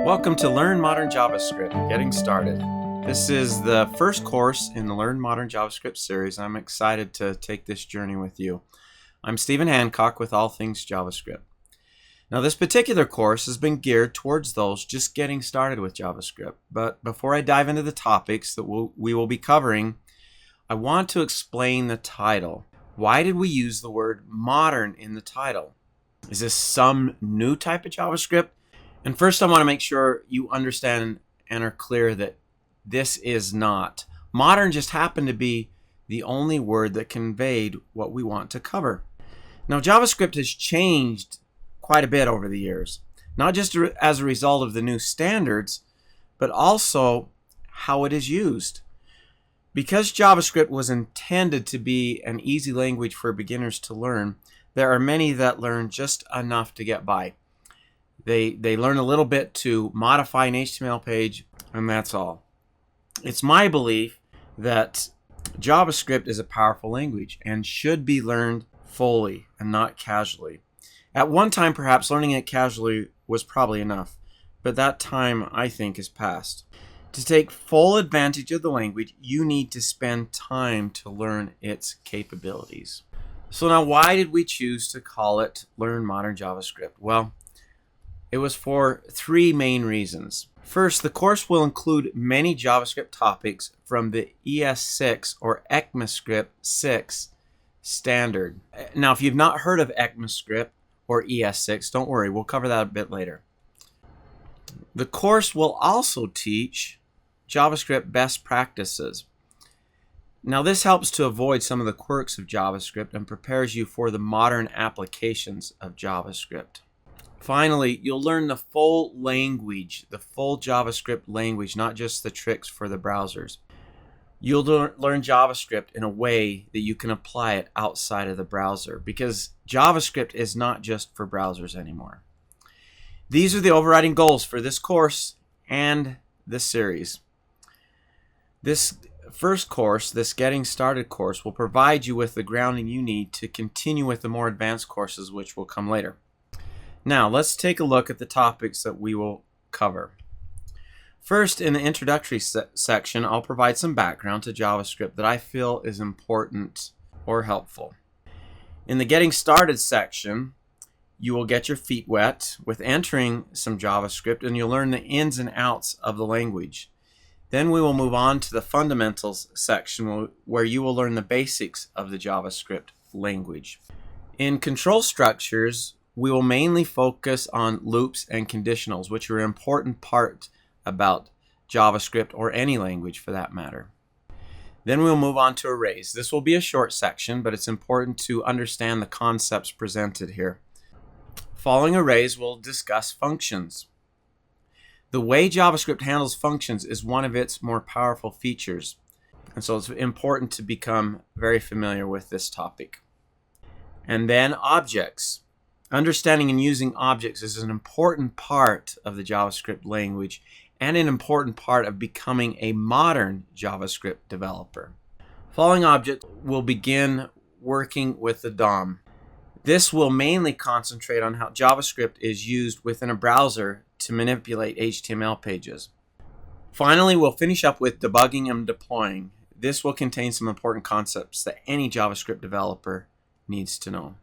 Welcome to Learn Modern JavaScript, Getting Started. This is the first course in the Learn Modern JavaScript series. I'm excited to take this journey with you. I'm Stephen Hancock with All Things JavaScript. Now, this particular course has been geared towards those just getting started with JavaScript. But before I dive into the topics that we will be covering, I want to explain the title. Why did we use the word modern in the title? Is this some new type of JavaScript? And first, I want to make sure you understand and are clear that this is not. Modern just happened to be the only word that conveyed what we want to cover. Now, JavaScript has changed quite a bit over the years, not just as a result of the new standards, but also how it is used. Because JavaScript was intended to be an easy language for beginners to learn, there are many that learn just enough to get by. They learn a little bit to modify an HTML page, and that's all. It's my belief that JavaScript is a powerful language and should be learned fully and not casually. At one time, perhaps learning it casually was probably enough, but that time, I think, is past. To take full advantage of the language, you need to spend time to learn its capabilities. So now, why did we choose to call it Learn Modern JavaScript? Well, it was for three main reasons. First, the course will include many JavaScript topics from the ES6 or ECMAScript 6 standard. Now, if you've not heard of ECMAScript or ES6, don't worry, we'll cover that a bit later. The course will also teach JavaScript best practices. Now, this helps to avoid some of the quirks of JavaScript and prepares you for the modern applications of JavaScript. Finally, you'll learn the full language, the full JavaScript language, not just the tricks for the browsers. You'll learn JavaScript in a way that you can apply it outside of the browser, because JavaScript is not just for browsers anymore. These are the overriding goals for this course and this series. This first course, this Getting Started course, will provide you with the grounding you need to continue with the more advanced courses, which will come later. Now, let's take a look at the topics that we will cover. First, in the introductory section, I'll provide some background to JavaScript that I feel is important or helpful. In the Getting Started section, you will get your feet wet with entering some JavaScript, and you'll learn the ins and outs of the language. Then we will move on to the fundamentals section, where you will learn the basics of the JavaScript language. In control structures, we will mainly focus on loops and conditionals, which are an important part about JavaScript or any language for that matter. Then we'll move on to arrays. This will be a short section, but it's important to understand the concepts presented here. Following arrays, we'll discuss functions. The way JavaScript handles functions is one of its more powerful features, and so it's important to become very familiar with this topic. And then objects. Understanding and using objects is an important part of the JavaScript language and an important part of becoming a modern JavaScript developer. Following objects, we'll begin working with the DOM. This will mainly concentrate on how JavaScript is used within a browser to manipulate HTML pages. Finally, we'll finish up with debugging and deploying. This will contain some important concepts that any JavaScript developer needs to know.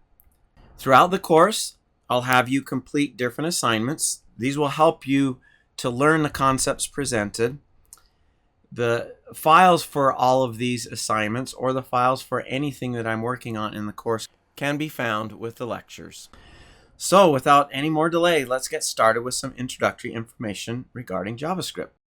Throughout the course, I'll have you complete different assignments. These will help you to learn the concepts presented. The files for all of these assignments, or the files for anything that I'm working on in the course, can be found with the lectures. So without any more delay, let's get started with some introductory information regarding JavaScript.